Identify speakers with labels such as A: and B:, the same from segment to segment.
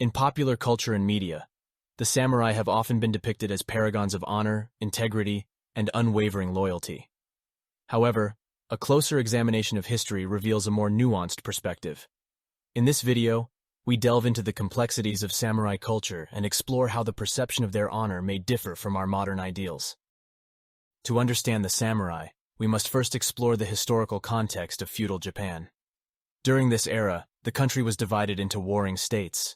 A: In popular culture and media, the samurai have often been depicted as paragons of honor, integrity, and unwavering loyalty. However, a closer examination of history reveals a more nuanced perspective. In this video, we delve into the complexities of samurai culture and explore how the perception of their honor may differ from our modern ideals. To understand the samurai, we must first explore the historical context of feudal Japan. During this era, the country was divided into warring states.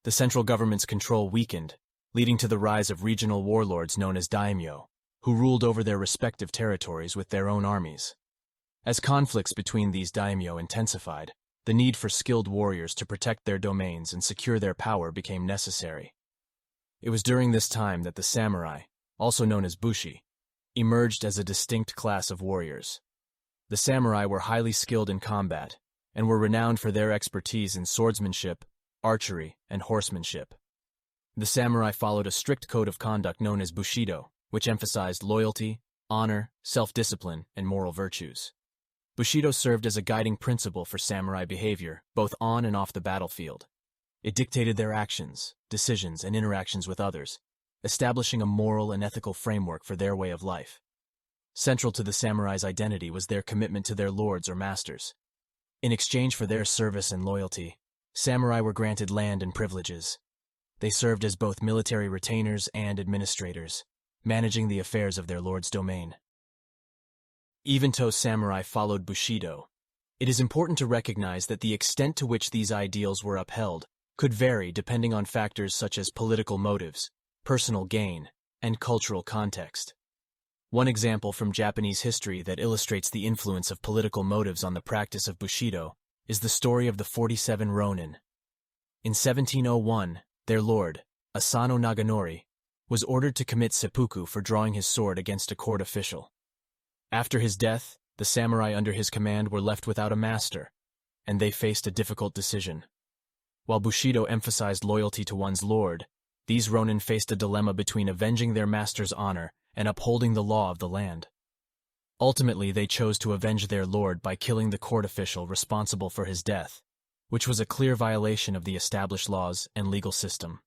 A: The central government's control weakened, leading to the rise of regional warlords known as daimyo, who ruled over their respective territories with their own armies. As conflicts between these daimyo intensified, the need for skilled warriors to protect their domains and secure their power became necessary. It was during this time that the samurai, also known as bushi, emerged as a distinct class of warriors. The samurai were highly skilled in combat and were renowned for their expertise in swordsmanship, archery, and horsemanship. The samurai followed a strict code of conduct known as bushido, which emphasized loyalty, honor, self-discipline, and moral virtues. Bushido served as a guiding principle for samurai behavior, both on and off the battlefield. It dictated their actions, decisions, and interactions with others, establishing a moral and ethical framework for their way of life. Central to the samurai's identity was their commitment to their lords or masters. In exchange for their service and loyalty, samurai were granted land and privileges. They served as both military retainers and administrators, managing the affairs of their lord's domain. Even though samurai followed bushido, it is important to recognize that the extent to which these ideals were upheld could vary depending on factors such as political motives, personal gain, and cultural context. One example from Japanese history that illustrates the influence of political motives on the practice of bushido is the story of the 47 Ronin. In 1701, their lord, Asano Naganori, was ordered to commit seppuku for drawing his sword against a court official. After his death, the samurai under his command were left without a master, and they faced a difficult decision. While bushido emphasized loyalty to one's lord, these Ronin faced a dilemma between avenging their master's honor and upholding the law of the land. Ultimately, they chose to avenge their lord by killing the court official responsible for his death, which was a clear violation of the established laws and legal system.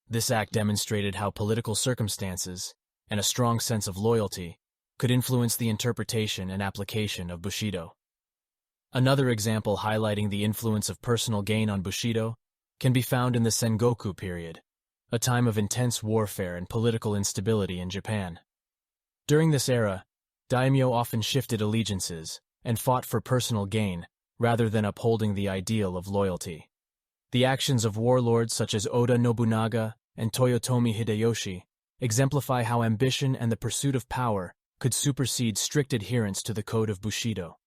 A: This act demonstrated how political circumstances and a strong sense of loyalty could influence the interpretation and application of bushido. Another example highlighting the influence of personal gain on bushido can be found in the Sengoku period, a time of intense warfare and political instability in Japan. During this era, daimyo often shifted allegiances and fought for personal gain rather than upholding the ideal of loyalty. The actions of warlords such as Oda Nobunaga and Toyotomi Hideyoshi exemplify how ambition and the pursuit of power could supersede strict adherence to the code of bushido.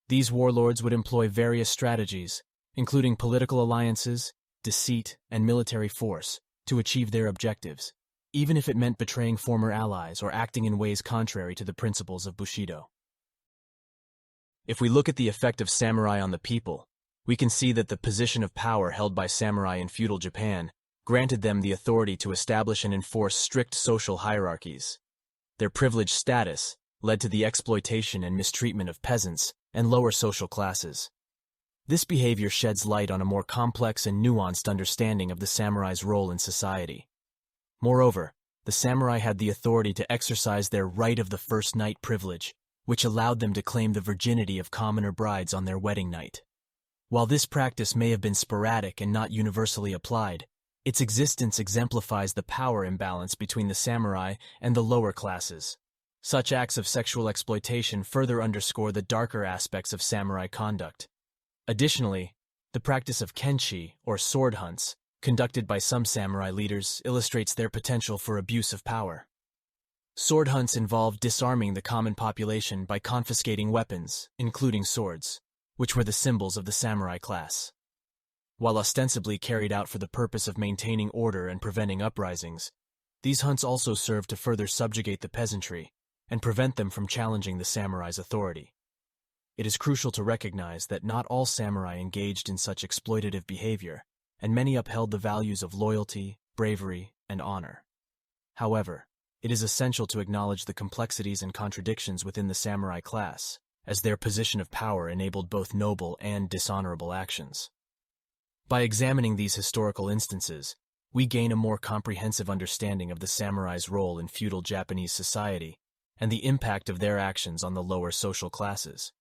A: These warlords would employ various strategies, including political alliances, deceit, and military force, to achieve their objectives, even if it meant betraying former allies or acting in ways contrary to the principles of bushido. If we look at the effect of samurai on the people, we can see that the position of power held by samurai in feudal Japan granted them the authority to establish and enforce strict social hierarchies. Their privileged status led to the exploitation and mistreatment of peasants and lower social classes. This behavior sheds light on a more complex and nuanced understanding of the samurai's role in society. Moreover, the samurai had the authority to exercise their right of the first night privilege, which allowed them to claim the virginity of commoner brides on their wedding night. While this practice may have been sporadic and not universally applied, its existence exemplifies the power imbalance between the samurai and the lower classes. Such acts of sexual exploitation further underscore the darker aspects of samurai conduct. Additionally, the practice of kenshi, or sword hunts, conducted by some samurai leaders, illustrates their potential for abuse of power. Sword hunts involved disarming the common population by confiscating weapons, including swords, which were the symbols of the samurai class. While ostensibly carried out for the purpose of maintaining order and preventing uprisings, these hunts also served to further subjugate the peasantry and prevent them from challenging the samurai's authority. It is crucial to recognize that not all samurai engaged in such exploitative behavior, and many upheld the values of loyalty, bravery, and honor. However, it is essential to acknowledge the complexities and contradictions within the samurai class, as their position of power enabled both noble and dishonorable actions. By examining these historical instances, we gain a more comprehensive understanding of the samurai's role in feudal Japanese society and the impact of their actions on the lower social classes.